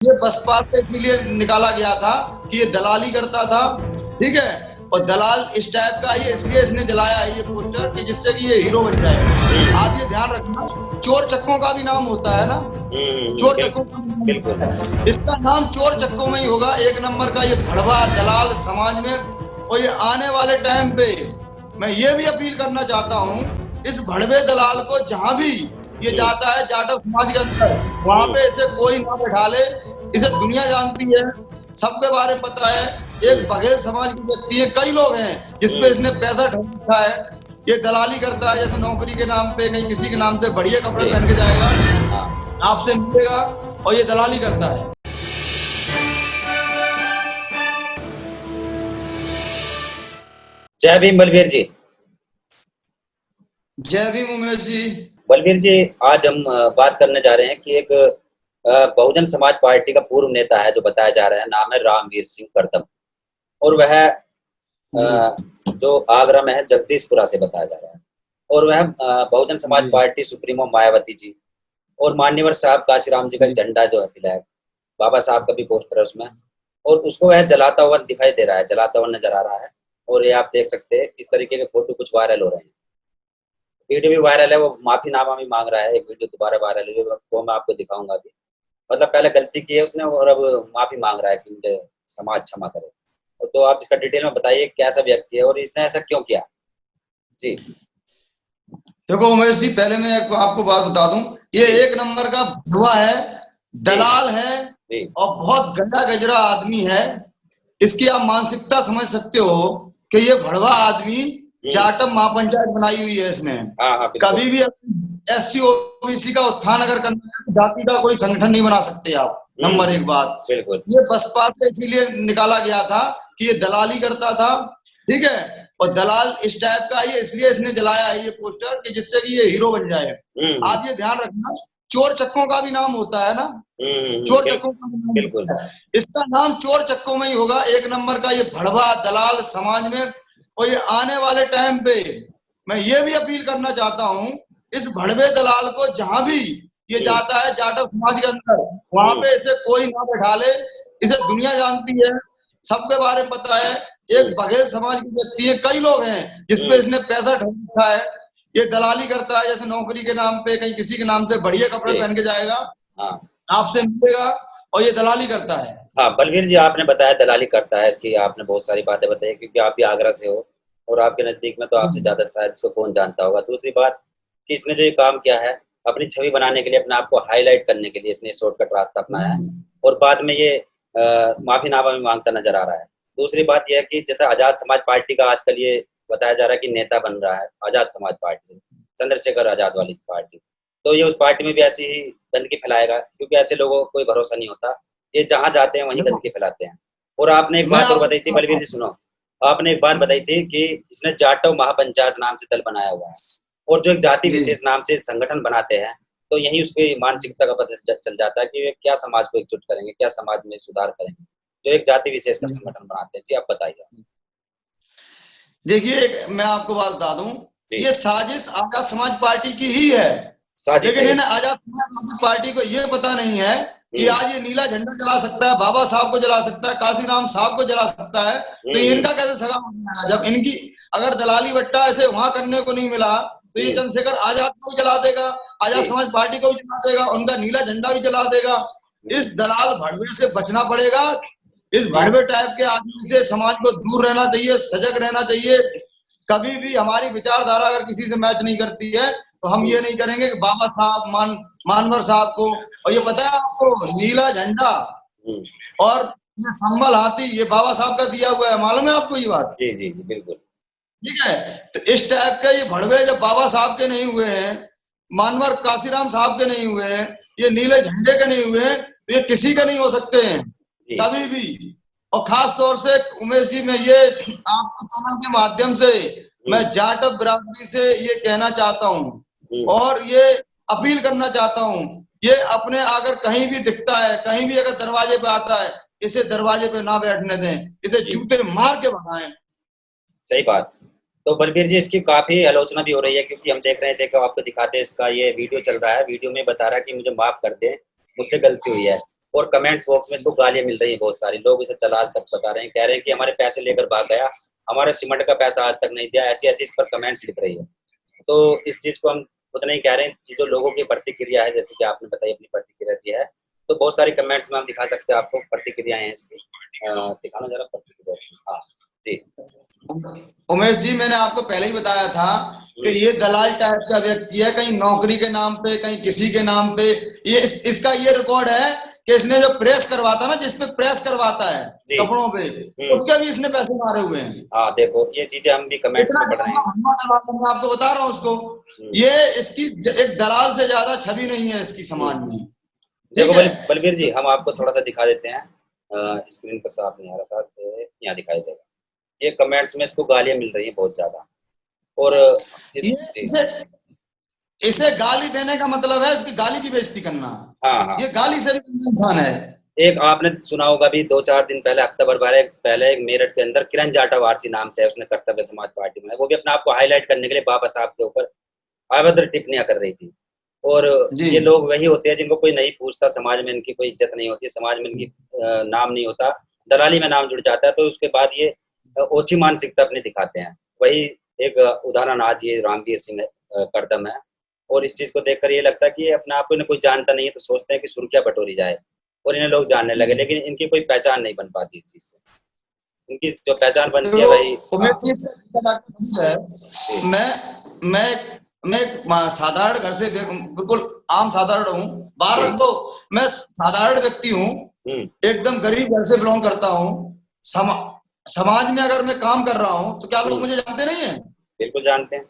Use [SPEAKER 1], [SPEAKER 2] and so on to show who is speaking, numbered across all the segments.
[SPEAKER 1] ये बसपा से इसीलिए निकाला गया था कि ये दलाली करता था, ठीक है। और दलाल इस टाइप का ये इसलिए इसने जलाया है ये पोस्टर कि जिससे कि ये हीरो बन जाए। आप ये ध्यान रखना, चोर चक्कों का भी नाम होता है ना, चोर चक्कों का भी नाम होता है, इसका नाम चोर चक्कों में ही होगा। एक नंबर का ये भड़वा दलाल समाज में। और ये आने वाले टाइम पे मैं ये भी अपील करना चाहता हूँ, इस भड़वे दलाल को जहां भी ये जाता है जाटव समाज के अंदर, वहां पे इसे कोई ना बैठा ले। इसे दुनिया जानती है, सबके बारे में पता है। एक बघेल समाज के व्यक्ति है, कई लोग हैं जिसपे इसने पैसा ठग रखा है। ये दलाली करता है, जैसे नौकरी के नाम पे कहीं किसी के नाम से बढ़िया कपड़े पहन के जाएगा, आपसे मिलेगा और ये दलाली करता है।
[SPEAKER 2] जय भीम बलवीर जी।
[SPEAKER 1] जय भीम उमेश जी।
[SPEAKER 2] बलवीर जी, आज हम बात करने जा रहे हैं कि एक बहुजन समाज पार्टी का पूर्व नेता है जो बताया जा रहा है, नाम है रामवीर सिंह करदम, और वह जो आगरा में है जगदीशपुरा से बताया जा रहा है। और वह बहुजन समाज पार्टी सुप्रीमो मायावती जी और मान्यवर साहब काशीराम जी का झंडा जो है विधायक बाबा साहब का भी पोस्टर है उसमें, और उसको वह जलाता हुआ दिखाई दे रहा है, जलाता हुआ नजर आ रहा है। और ये आप देख सकते हैं इस तरीके के फोटो कुछ वायरल हो रहे हैं, वीडियो भी वायरल है। वो माफीनामा भी मांग रहा है, एक वीडियो दोबारा वायरल है वो मैं आपको दिखाऊंगा अभी। मतलब पहले गलती की है उसने और अब माफी मांग रहा है कि मुझे समाज क्षमा करे। तो आप इसका डिटेल में बताइए कैसा व्यक्ति है और इसने ऐसा क्यों किया जी।
[SPEAKER 1] देखो उमेश जी, पहले मैं आपको बात बता दूं, ये एक नंबर का भुआ है, दलाल है और बहुत गंदा गजरा आदमी है। इसकी आप मानसिकता समझ सकते हो कि ये भड़वा आदमी जाटव महापंचायत बनाई हुई है इसने। कभी भी SC OBC का उत्थान अगर करना है, जाति का कोई संगठन नहीं बना सकते आप। नंबर एक बात, ये बसपा से इसीलिए निकाला गया था कि ये दलाली करता था, ठीक है। और दलाल इस टाइप का ये इसलिए इसने जलाया है ये पोस्टर कि जिससे कि ये हीरो बन जाए। आप ये ध्यान रखना, चोर चक्कों का भी नाम होता है ना, चोर चक्कों का भी नाम होता है, इसका नाम चोर चक्कों में ही होगा। एक नंबर का ये भड़वा दलाल समाज में। और ये आने वाले टाइम पे मैं ये भी अपील करना चाहता हूँ, इस भड़वे दलाल को जहां भी ये जाता है जाटव समाज के अंदर, वहां पे इसे कोई ना बैठा ले। इसे दुनिया जानती है, सबके बारे में पता है। एक बघेल समाज के व्यक्ति है, कई लोग हैं जिसपे इसने पैसा ठग रखा है। ये दलाली करता है, जैसे नौकरी के नाम पे कहीं किसी के नाम से बढ़िया कपड़े पहन के जाएगा, आपसे मिलेगा और ये दलाली करता है।
[SPEAKER 2] हाँ बलवीर जी, आपने बताया दलाली करता है, इसकी आपने बहुत सारी बातें बताई क्योंकि आप भी आगरा से हो और आपके नजदीक में तो आपसे ज्यादा शायद इसको कौन जानता होगा। दूसरी बात कि इसने जो ये काम किया है अपनी छवि बनाने के लिए, अपने आप को हाईलाइट करने के लिए इसने शॉर्टकट रास्ता अपनाया है और बाद में ये माफीनामा भी मांगता नजर आ रहा है। दूसरी बात यह है कि जैसे आजाद समाज पार्टी का आजकल ये बताया जा रहा है कि नेता बन रहा है, आजाद समाज पार्टी चंद्रशेखर आजाद वाली पार्टी, तो ये उस पार्टी में भी ऐसी ही गंदगी फैलाएगा क्योंकि ऐसे लोगों को कोई भरोसा नहीं होता, ये जहां जाते हैं वहीं गंदगी फैलाते हैं। और आपने एक बात और बताई थी बलवीर जी, सुनो, आपने एक बात बताई थी कि इसने जाटव महापंचायत नाम से दल बनाया हुआ है और जो एक जाति विशेष नाम से संगठन बनाते हैं, तो यही उसकी मानसिकता का पता चल जाता है कि वे क्या समाज को एकजुट करेंगे, क्या समाज में सुधार करेंगे, जो एक जाति विशेष का संगठन बनाते हैं। जी आप बताइए।
[SPEAKER 1] देखिए मैं आपको बात बता दूं, ये साजिश आजाद समाज पार्टी की ही है, लेकिन इन्हें आजाद समाज पार्टी को ये पता नहीं है कि आज ये नीला झंडा जला सकता है, बाबा साहब को जला सकता है, काशीराम साहब को जला सकता है, तो इनका कैसे सगा हो जाएगा? जब इनकी अगर दलाली बट्टा ऐसे वहां करने को नहीं मिला तो ये चंद्रशेखर आजाद को भी जला देगा, आजाद समाज पार्टी को भी जला देगा, उनका नीला झंडा भी जला देगा। इस दलाल भड़वे से बचना पड़ेगा। इस भड़वे टाइप के आदमी से समाज को दूर रहना चाहिए, सजग रहना चाहिए। कभी भी हमारी विचारधारा अगर किसी से मैच नहीं करती है तो हम ये नहीं करेंगे कि बाबा साहब मानवर साहब को, और ये पता है आपको नीला झंडा और ये संबल हाथी ये बाबा साहब का दिया हुआ है, मालूम है आपको ये बात?
[SPEAKER 2] जी जी जी बिल्कुल,
[SPEAKER 1] ठीक है। तो इस टाइप के ये भड़वे जब बाबा साहब के नहीं हुए हैं, मानवर काशीराम साहब के नहीं हुए हैं, ये नीले झंडे के नहीं हुए हैं, तो ये किसी के नहीं हो सकते हैं कभी भी। और खास तौर से उमेश जी, मैं ये आपको चैनल के माध्यम से मैं जाटव बिरादरी से ये कहना चाहता हूँ और ये अपील करना चाहता हूँ, ये अपने अगर कहीं भी दिखता है, कहीं भी अगर दरवाजे पे आता है, इसे दरवाजे पे ना बैठने दें, इसे जूते मार के भगाएं।
[SPEAKER 2] सही बात। तो बलवीर जी, इसकी काफी आलोचना भी हो रही है क्योंकि हम देख रहे थे, आपको दिखाते हैं, इसका ये वीडियो चल रहा है, वीडियो में बता रहा है कि मुझे माफ कर दें, मुझसे गलती हुई है। और कमेंट्स बॉक्स में इसको गालियां मिल रही है बहुत सारी। लोग इसे दलाल तक बता रहे हैं, कह रहे हैं कि हमारे पैसे लेकर भाग गया, हमारे सीमेंट का पैसा आज तक नहीं दिया, ऐसी ऐसी इस पर कमेंट्स लिख रही है। तो इस चीज को हम उतना ही कह रहे हैं कि जो लोगों की प्रतिक्रिया है, जैसे कि आपने बताई अपनी प्रतिक्रिया दी है, तो बहुत सारी कमेंट्स में हम दिखा सकते हैं आपको प्रतिक्रियाएं हैं इसकी। दिखाना जरा प्रतिक्रिया। हाँ जी
[SPEAKER 1] उमेश जी, मैंने आपको पहले ही बताया था कि ये दलाल टाइप का व्यक्ति है, कहीं नौकरी के नाम पे, कहीं किसी के नाम पे। ये इसका ये रिकॉर्ड है कि इसने जो प्रेस करवाता ना, जिसपे प्रेस करवाता है कपड़ों पे, उसके भी इसने पैसे मारे हुए हैं।
[SPEAKER 2] हाँ देखो, ये चीजें हम भी कमेंट्स में पढ़ रहे हैं।
[SPEAKER 1] मैं आपको बता रहा हूँ उसको, ये इसकी एक दलाल से ज्यादा छवि नहीं है इसकी समाज में।
[SPEAKER 2] देखो बलबीर जी, हम आपको थोड़ा सा दिखा देते हैं, स्क्रीन पर साफ नहीं आ रहा, साथ यहाँ दिखाई देगा। ये कमेंट्स में इसको गालियां मिल रही है बहुत ज्यादा। और
[SPEAKER 1] इसे गाली देने का मतलब है इसकी गाली की बेइज्जती करना।
[SPEAKER 2] हाँ।
[SPEAKER 1] ये गाली से भी इंसान है।
[SPEAKER 2] एक आपने सुना होगा भी 2-4 दिन पहले, हफ्ता भर पहले एक मेरठ के अंदर किरण जाटवारसी नाम से है, उसने कर्तव्य समाज पार्टी में, वो भी अपने आप को हाईलाइट करने के लिए बाबा साहब के ऊपर अभद्र टिप्पणियां कर रही थी। और ये लोग वही होते हैं जिनको कोई नहीं पूछता, समाज में इनकी कोई इज्जत नहीं होती, समाज में इनकी नाम नहीं होता, दलाली में नाम जुड़ जाता है, तो उसके बाद ये ओछी मानसिकता अपनी दिखाते हैं। वही एक उदाहरण आज ये रामवीर सिंह करदम है। और इस चीज को देखकर ये लगता है कि अपने आप को इन्हें कोई जानता नहीं है, तो सोचते हैं कि सुर्खियां बटोरी जाए और इन्हें लोग जानने लगे, लेकिन इनकी कोई पहचान नहीं बन पाती इस चीज से। इनकी जो पहचान बनती है वही
[SPEAKER 1] मैं साधारण घर से, बिल्कुल आम साधारण हूँ, बाहर रख दो, मैं साधारण व्यक्ति हूँ, एकदम गरीब घर से बिलोंग करता हूँ। समाज में अगर मैं काम कर रहा हूँ तो क्या लोग मुझे जानते नहीं है?
[SPEAKER 2] बिल्कुल जानते हैं।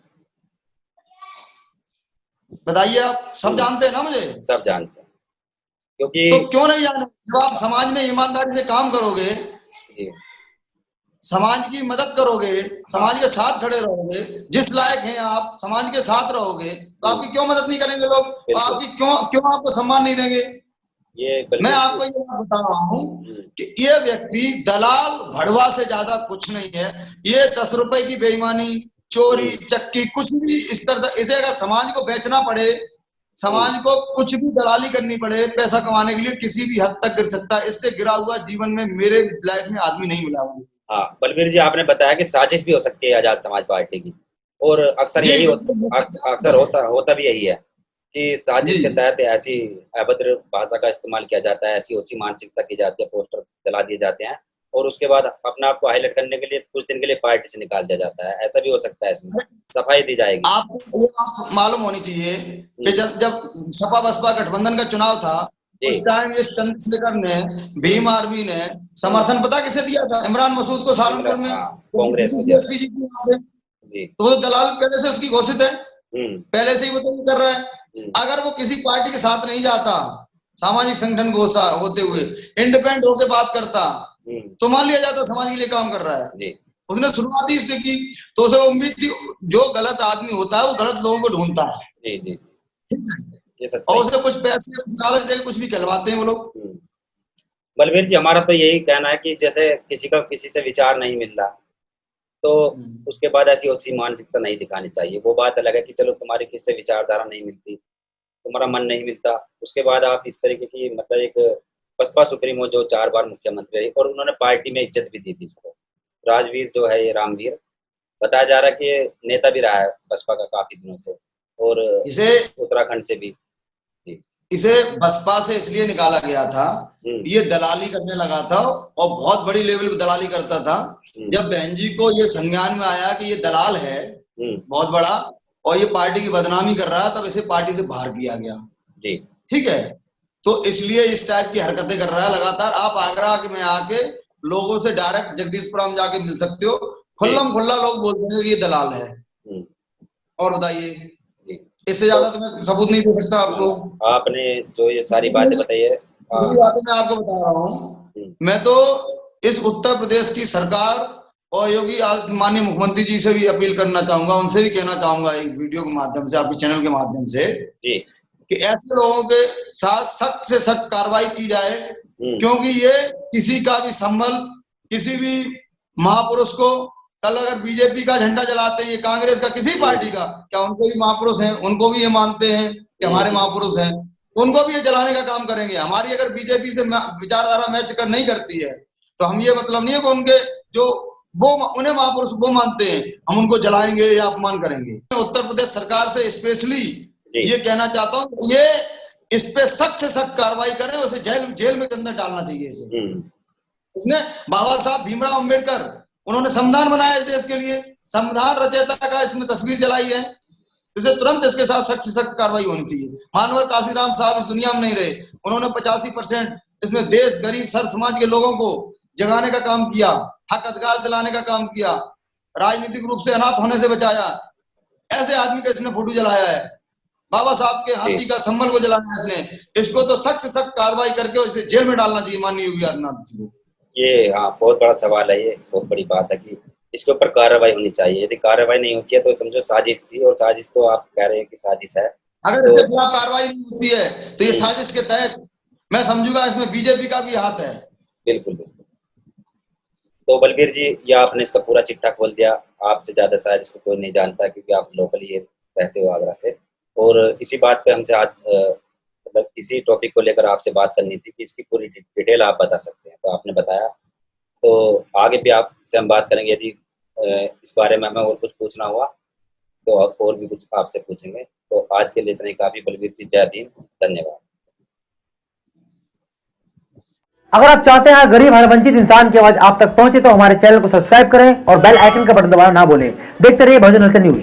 [SPEAKER 1] बताइए, आप सब जानते हैं ना मुझे?
[SPEAKER 2] सब जानते हैं, क्योंकि
[SPEAKER 1] तो क्यों नहीं जाने? जब आप समाज में ईमानदारी से काम करोगे, समाज की मदद करोगे, समाज के साथ खड़े रहोगे, जिस लायक हैं आप, समाज के साथ रहोगे, तो आपकी क्यों मदद नहीं करेंगे लोग? आपकी क्यों आपको सम्मान नहीं देंगे? मैं आपको ये बात बता रहा हूँ कि ये व्यक्ति दलाल भड़वा से ज्यादा कुछ नहीं है। ये 10 रुपए की बेईमानी, चोरी, चक्की, कुछ भी इस तरह, इसे अगर समाज को बेचना पड़े, समाज को कुछ भी दलाली करनी पड़े पैसा कमाने के लिए, किसी भी हद तक गिर सकता है। इससे गिरा हुआ जीवन में मेरे लाइफ में आदमी नहीं मिला हुआ।
[SPEAKER 2] हाँ बलबीर जी, आपने बताया कि साजिश भी हो सकती है आजाद समाज पार्टी की, और अक्सर यही अक्सर होता भी यही है कि साजिश के तहत ऐसी अभद्र भाषा का इस्तेमाल किया जाता है, ऐसी ऊंची मानसिकता की जाती है, पोस्टर जला दिए जाते हैं, और उसके बाद अपने आप को हाईलाइट करने के लिए कुछ दिन के लिए पार्टी से निकाल दिया जाता है। ऐसा भी हो सकता है, इसमें सफाई दी जाएगी।
[SPEAKER 1] आपको ये बात मालूम होनी चाहिए कि जब सपा बसपा गठबंधन का चुनाव था, उस टाइम इस चंद्रशेखर ने, भीम आर्मी ने समर्थन पता किसे दिया था? इमरान मसूद को सालमपुर में,
[SPEAKER 2] कांग्रेस को दिया।
[SPEAKER 1] तो वो दलाल पहले से उसकी घोषित है, पहले से ही वो तो कर रहा है। अगर वो किसी पार्टी के साथ नहीं जाता, सामाजिक संगठन को होते हुए इंडिपेंडेंट होकर बात करता, तो मान लिया जाता समाज के लिए काम कर रहा है। उसने शुरुआत ही इससे की, तो उसे उम्मीद थी जो गलत आदमी होता है वो गलत लोगों को ढूंढता है। और उसे कुछ पैसे लालच देकर कुछ भी कहलवाते हैं वो लोग।
[SPEAKER 2] बलबीर जी, हमारा तो यही कहना है कि जैसे किसी का किसी से विचार नहीं मिल रहा, तो उसके बाद ऐसी अच्छी मानसिकता नहीं दिखानी चाहिए। वो बात अलग है कि चलो तुम्हारी किससे विचारधारा नहीं मिलती, तुम्हारा मन नहीं मिलता, उसके बाद आप इस तरीके की, मतलब एक बसपा सुप्रीमो जो 4 बार मुख्यमंत्री रही, और उन्होंने पार्टी में इज्जत भी दी थी इसको। राजवीर जो है, ये रामवीर बताया जा रहा है कि ये नेता भी रहा है बसपा का काफी दिनों से, और इसे उत्तराखंड से भी।
[SPEAKER 1] इसे बसपा से इसलिए निकाला गया था, ये दलाली करने लगा था और बहुत बड़ी लेवल पे दलाली करता था। जब बहन जी को ये संज्ञान में आया कि ये दलाल है बहुत बड़ा और ये पार्टी की बदनामी कर रहा है, तब इसे पार्टी से बाहर किया गया। ठीक है, तो इसलिए इस टाइप की हरकतें कर रहा है लगातार। आप आगरा में आके लोगों से डायरेक्ट जगदीशपुरम जाके मिल सकते हो, खुल्लम खुल्ला लोग बोलते हैं कि ये दलाल है। और बताइए, इससे ज्यादा तो मैं सबूत नहीं दे सकता आपको।
[SPEAKER 2] आपने जो ये सारी बातें बताई है,
[SPEAKER 1] बातें मैं आपको बता रहा हूँ। मैं तो इस उत्तर प्रदेश की सरकार और योगी माननीय मुख्यमंत्री जी से भी अपील करना चाहूंगा, उनसे भी कहना चाहूंगा एक वीडियो के माध्यम से, आपके चैनल के माध्यम से, कि ऐसे लोगों के साथ सख्त से सख्त कार्रवाई की जाए, क्योंकि ये किसी का भी संबल, किसी भी महापुरुष को, कल अगर बीजेपी का झंडा जलाते हैं, ये कांग्रेस का, किसी पार्टी का, क्या उनको भी महापुरुष हैं? उनको भी ये मानते हैं कि हमारे महापुरुष हैं? उनको भी ये जलाने का काम करेंगे। हमारी अगर बीजेपी से विचारधारा मैच कर नहीं करती है तो हम ये मतलब नहीं है कि उनके जो वो उन्हें महापुरुष वो मानते हैं हम उनको जलाएंगे या अपमान करेंगे। उत्तर प्रदेश सरकार से स्पेशली ये कहना चाहता हूँ, ये इस पे सख्त से सख्त कार्रवाई करें, उसे जेल में अंदर डालना चाहिए इसे। इसने बाबा साहब भीमराव अंबेडकर उन्होंने संविधान बनाया इस देश के लिए, संविधान रचयिता का इसमें तस्वीर जलाई है, इसे तुरंत इसके साथ सख्त से सख्त कार्रवाई होनी चाहिए। मानवर काशीराम साहब इस दुनिया में नहीं रहे, उन्होंने 85% इसमें देश गरीब सर समाज के लोगों को जगाने का काम किया, हक अधिकार दिलाने का काम किया, राजनीतिक रूप से अनाथ होने से बचाया। ऐसे आदमी का इसने फोटो जलाया है, बाबा साहब के हाथी का संबल को जलाया है इसने। इसको तो सख्त से सख्त कार्रवाई करके इसे जेल में डालना चाहिए माननीय योगी आदित्यनाथ जी को।
[SPEAKER 2] ये हाँ बहुत बड़ा सवाल है, ये बहुत बड़ी बात है कि इसके ऊपर कार्रवाई होनी चाहिए। यदि कार्रवाई नहीं होती है तो समझो साजिश थी, और साजिश तो आप कह रहे हैं कि साजिश है।
[SPEAKER 1] अगर इसके खिलाफ कार्रवाई नहीं होती है तो ये साजिश के तहत मैं समझूंगा इसमें बीजेपी का भी हाथ है।
[SPEAKER 2] बिल्कुल बिल्कुल। तो बलबीर जी, ये आपने इसका पूरा चिट्ठा खोल दिया। आपसे ज्यादा शायद इसको कोई नहीं जानता क्योंकि आप लोकल ही रहते हो आगरा से, और इसी बात पे हमसे आज मतलब इसी टॉपिक को लेकर आपसे बात करनी थी कि इसकी पूरी डिटेल आप बता सकते हैं, तो आपने बताया। तो आगे भी आपसे हम बात करेंगे, यदि इस बारे में हमें और कुछ पूछना हुआ तो और भी कुछ आपसे पूछेंगे। तो आज के लिए इतना ही काफी। बलबीर जी, जय भीम, धन्यवाद।
[SPEAKER 3] अगर आप चाहते हैं गरीब हर वंचित इंसान की आवाज आप तक पहुंचे तो हमारे चैनल को सब्सक्राइब करें और बेल आइकन का बटन दबाना ना भूलें। देखते रहिए बहुजन न्यूज।